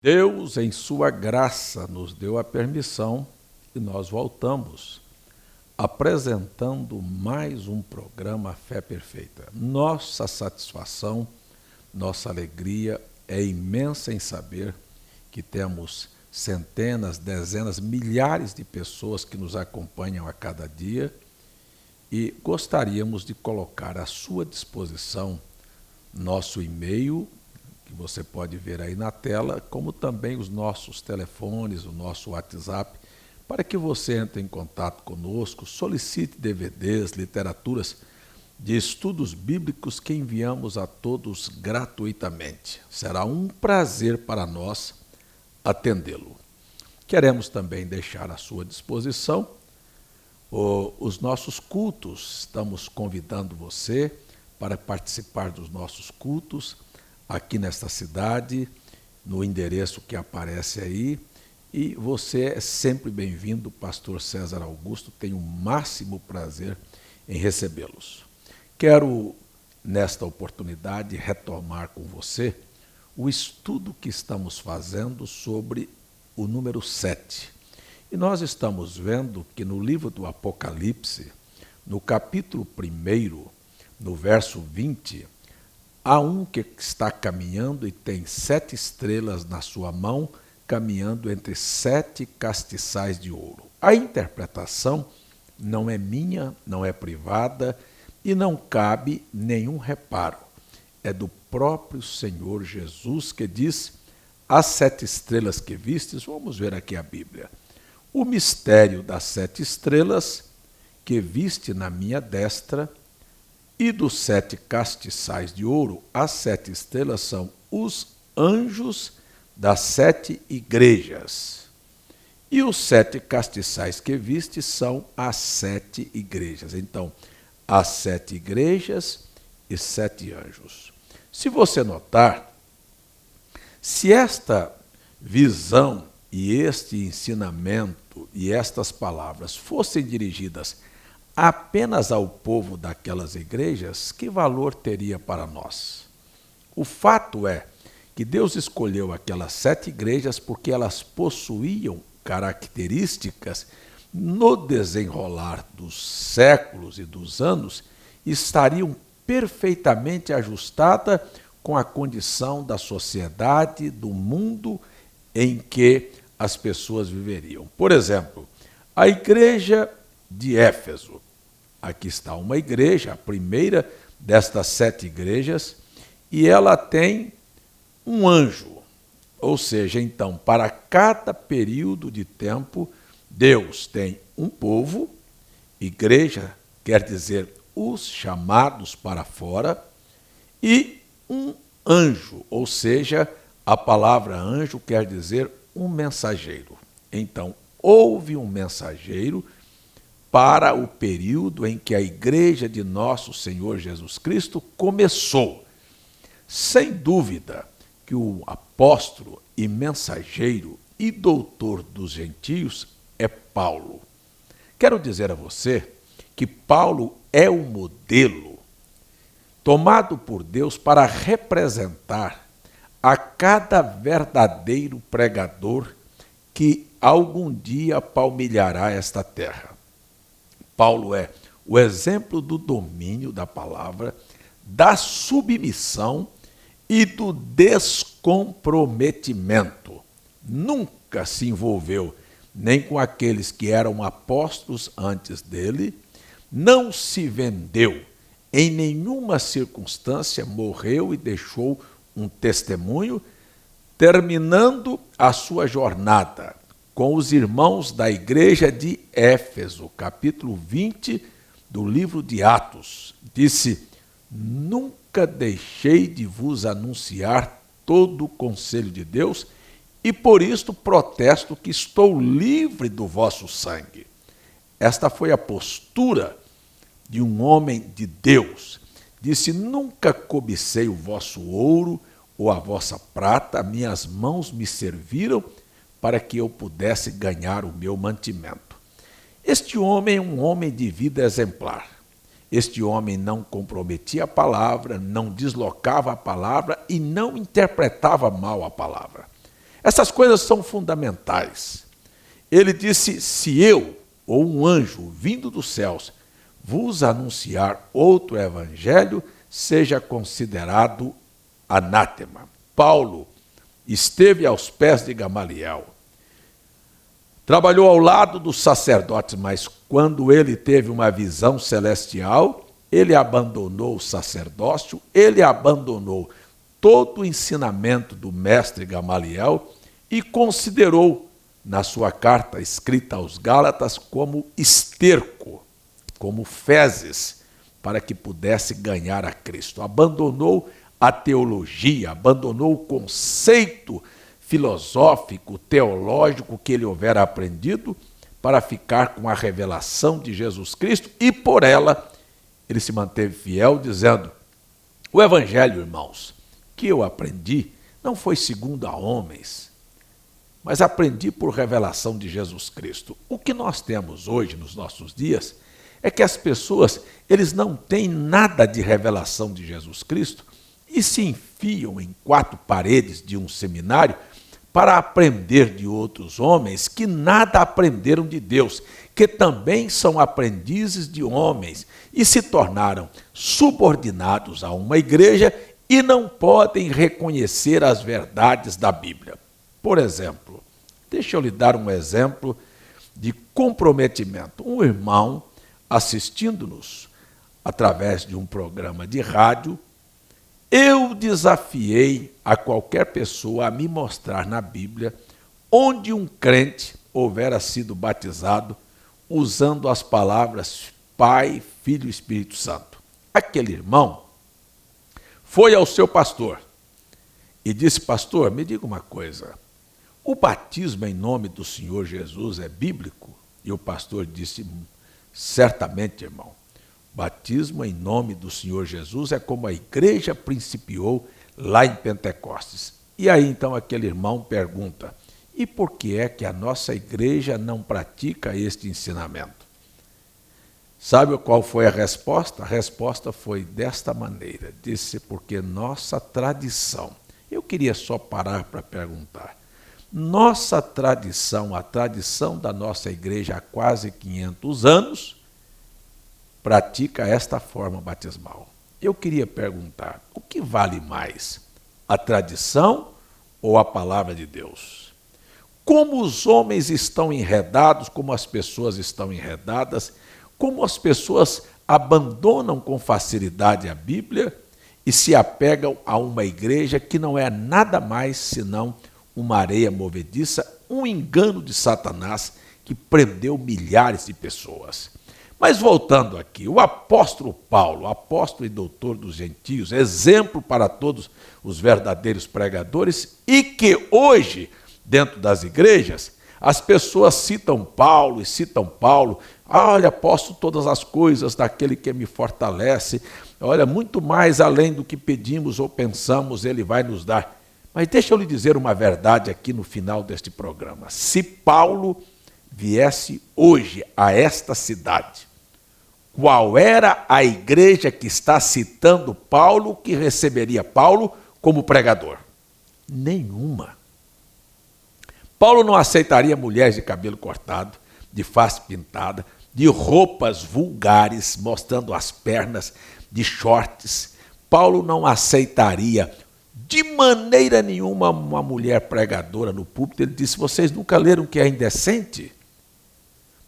Deus, em sua graça, nos deu a permissão e nós voltamos apresentando mais um programa Fé Perfeita. Nossa satisfação, nossa alegria é imensa em saber que temos centenas, dezenas, milhares de pessoas que nos acompanham a cada dia e gostaríamos de colocar à sua disposição nosso e-mail, que você pode ver aí na tela, como também os nossos telefones, o nosso WhatsApp, para que você entre em contato conosco, solicite DVDs, literaturas de estudos bíblicos que enviamos a todos gratuitamente. Será um prazer para nós atendê-lo. Queremos também deixar à sua disposição os nossos cultos. Estamos convidando você para participar dos nossos cultos aqui nesta cidade, no endereço que aparece aí, e você é sempre bem-vindo, pastor César Augusto, tenho o máximo prazer em recebê-los. Quero, nesta oportunidade, retomar com você o estudo que estamos fazendo sobre o número 7. E nós estamos vendo que no livro do Apocalipse, no capítulo 1, no verso 20, há um que está caminhando e tem 7 estrelas na sua mão, caminhando entre 7 castiçais de ouro. A interpretação não é minha, não é privada e não cabe nenhum reparo. É do próprio Senhor Jesus que diz: as 7 estrelas que vistes, vamos ver aqui a Bíblia. O mistério das 7 estrelas que viste na minha destra e dos 7 castiçais de ouro. As 7 estrelas são os anjos das 7 igrejas. E os 7 castiçais que viste são as 7 igrejas. Então, as 7 igrejas e 7 anjos. Se você notar, se esta visão e este ensinamento e estas palavras fossem dirigidas apenas ao povo daquelas igrejas, que valor teria para nós? O fato é que Deus escolheu aquelas 7 igrejas porque elas possuíam características no desenrolar dos séculos e dos anos, estariam perfeitamente ajustadas com a condição da sociedade, do mundo em que as pessoas viveriam. Por exemplo, a igreja de Éfeso. Aqui está uma igreja, a primeira destas 7 igrejas, e ela tem um anjo. Ou seja, então, para cada período de tempo, Deus tem um povo, igreja quer dizer os chamados para fora, e um anjo, ou seja, a palavra anjo quer dizer um mensageiro. Então, houve um mensageiro para o período em que a igreja de nosso Senhor Jesus Cristo começou. Sem dúvida que o apóstolo e mensageiro e doutor dos gentios é Paulo. Quero dizer a você que Paulo é o modelo tomado por Deus para representar a cada verdadeiro pregador que algum dia palmilhará esta terra. Paulo é o exemplo do domínio da palavra, da submissão e do descomprometimento. Nunca se envolveu nem com aqueles que eram apóstolos antes dele, não se vendeu em nenhuma circunstância, morreu e deixou um testemunho, terminando a sua jornada com os irmãos da igreja de Éfeso, capítulo 20 do livro de Atos. Disse: nunca deixei de vos anunciar todo o conselho de Deus, e por isto protesto que estou livre do vosso sangue. Esta foi a postura de um homem de Deus. Disse: nunca cobicei o vosso ouro ou a vossa prata, minhas mãos me serviram para que eu pudesse ganhar o meu mantimento. Este homem é um homem de vida exemplar. Este homem não comprometia a palavra, não deslocava a palavra e não interpretava mal a palavra. Essas coisas são fundamentais. Ele disse: se eu, ou um anjo vindo dos céus, vos anunciar outro evangelho, seja considerado anátema. Paulo esteve aos pés de Gamaliel. Trabalhou ao lado dos sacerdotes, mas quando ele teve uma visão celestial, ele abandonou o sacerdócio, ele abandonou todo o ensinamento do mestre Gamaliel e considerou, na sua carta escrita aos Gálatas, como esterco, como fezes, para que pudesse ganhar a Cristo. Abandonou a teologia, abandonou o conceito filosófico, teológico que ele houvera aprendido, para ficar com a revelação de Jesus Cristo, e por ela ele se manteve fiel, dizendo: o evangelho, irmãos, que eu aprendi não foi segundo a homens, mas aprendi por revelação de Jesus Cristo. O que nós temos hoje, nos nossos dias, é que as pessoas, eles não têm nada de revelação de Jesus Cristo e se enfiam em quatro paredes de um seminário para aprender de outros homens que nada aprenderam de Deus, que também são aprendizes de homens e se tornaram subordinados a uma igreja e não podem reconhecer as verdades da Bíblia. Por exemplo, deixa eu lhe dar um exemplo de comprometimento. Um irmão assistindo-nos através de um programa de rádio, eu desafiei a qualquer pessoa a me mostrar na Bíblia onde um crente houvera sido batizado usando as palavras Pai, Filho e Espírito Santo. Aquele irmão foi ao seu pastor e disse: pastor, me diga uma coisa, o batismo em nome do Senhor Jesus é bíblico? E o pastor disse: certamente, irmão. Batismo em nome do Senhor Jesus é como a igreja principiou lá em Pentecostes. E aí então aquele irmão pergunta: e por que é que a nossa igreja não pratica este ensinamento? Sabe qual foi a resposta? A resposta foi desta maneira, disse: porque nossa tradição. Eu queria só parar para perguntar. Nossa tradição, a tradição da nossa igreja há quase 500 anos, pratica esta forma batismal. Eu queria perguntar: o que vale mais, a tradição ou a palavra de Deus? Como os homens estão enredados, como as pessoas estão enredadas, como as pessoas abandonam com facilidade a Bíblia e se apegam a uma igreja que não é nada mais senão uma areia movediça, um engano de Satanás que prendeu milhares de pessoas. Mas voltando aqui, o apóstolo Paulo, apóstolo e doutor dos gentios, exemplo para todos os verdadeiros pregadores, e que hoje, dentro das igrejas, as pessoas citam Paulo e citam Paulo: olha, posso todas as coisas daquele que me fortalece, olha, muito mais além do que pedimos ou pensamos, ele vai nos dar. Mas deixa eu lhe dizer uma verdade aqui no final deste programa. Se Paulo viesse hoje a esta cidade, qual era a igreja que está citando Paulo, que receberia Paulo como pregador? Nenhuma. Paulo não aceitaria mulheres de cabelo cortado, de face pintada, de roupas vulgares, mostrando as pernas, de shorts. Paulo não aceitaria de maneira nenhuma uma mulher pregadora no púlpito. Ele disse: vocês nunca leram que é indecente?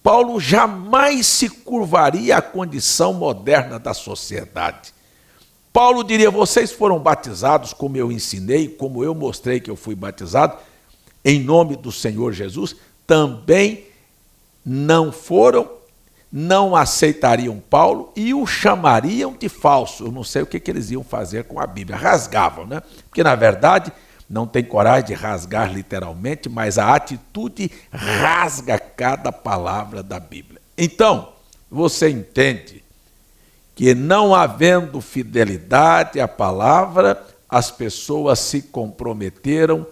Paulo jamais se curvaria à condição moderna da sociedade. Paulo diria: vocês foram batizados como eu ensinei, como eu mostrei que eu fui batizado, em nome do Senhor Jesus. Também não foram, não aceitariam Paulo e o chamariam de falso. Eu não sei o que eles iam fazer com a Bíblia. Rasgavam, né? Porque, na verdade, não tem coragem de rasgar literalmente, mas a atitude rasga cada palavra da Bíblia. Então, você entende que, não havendo fidelidade à palavra, as pessoas se comprometeram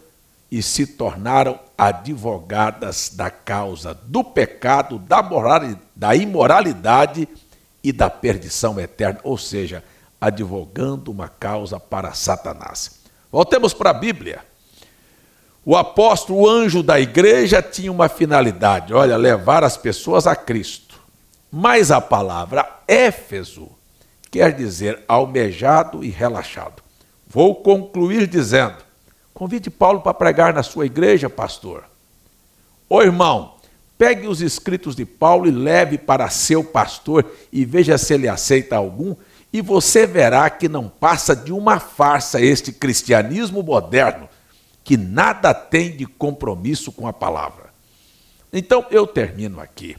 e se tornaram advogadas da causa do pecado, da imoralidade e da perdição eterna, ou seja, advogando uma causa para Satanás. Voltemos para a Bíblia. O apóstolo, o anjo da igreja, tinha uma finalidade, olha, levar as pessoas a Cristo. Mas a palavra Éfeso quer dizer almejado e relaxado. Vou concluir dizendo, convide Paulo para pregar na sua igreja, pastor. Ô irmão, pegue os escritos de Paulo e leve para seu pastor e veja se ele aceita algum, e você verá que não passa de uma farsa este cristianismo moderno, que nada tem de compromisso com a palavra. Então eu termino aqui.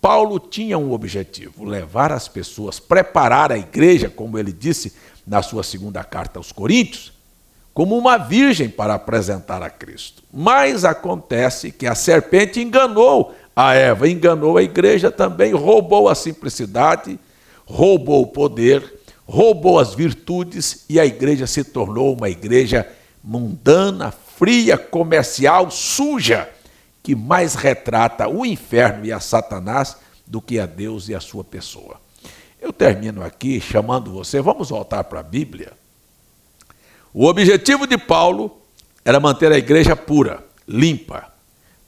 Paulo tinha um objetivo, levar as pessoas, preparar a igreja, como ele disse na sua segunda carta aos Coríntios, como uma virgem para apresentar a Cristo. Mas acontece que a serpente enganou a Eva, enganou a igreja também, roubou a simplicidade, roubou o poder, roubou as virtudes e a igreja se tornou uma igreja mundana, fria, comercial, suja, que mais retrata o inferno e a Satanás do que a Deus e a sua pessoa. Eu termino aqui chamando você, vamos voltar para a Bíblia. O objetivo de Paulo era manter a igreja pura, limpa,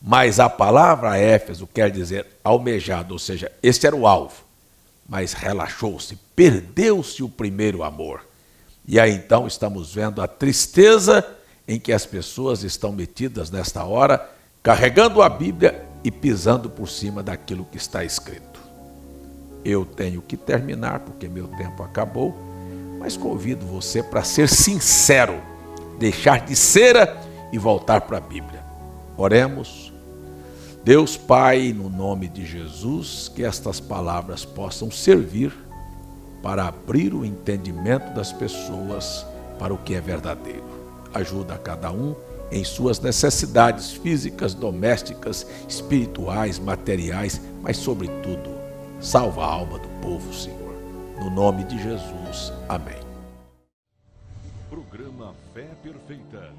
mas a palavra Éfeso quer dizer almejado, ou seja, esse era o alvo, mas relaxou-se, perdeu-se o primeiro amor. E aí então estamos vendo a tristeza em que as pessoas estão metidas nesta hora, carregando a Bíblia e pisando por cima daquilo que está escrito. Eu tenho que terminar porque meu tempo acabou, mas convido você para ser sincero, deixar de cera e voltar para a Bíblia. Oremos. Deus Pai, no nome de Jesus, que estas palavras possam servir para abrir o entendimento das pessoas para o que é verdadeiro. Ajuda a cada um em suas necessidades físicas, domésticas, espirituais, materiais, mas sobretudo, salva a alma do povo, Senhor. No nome de Jesus. Amém. Programa Fé Perfeita.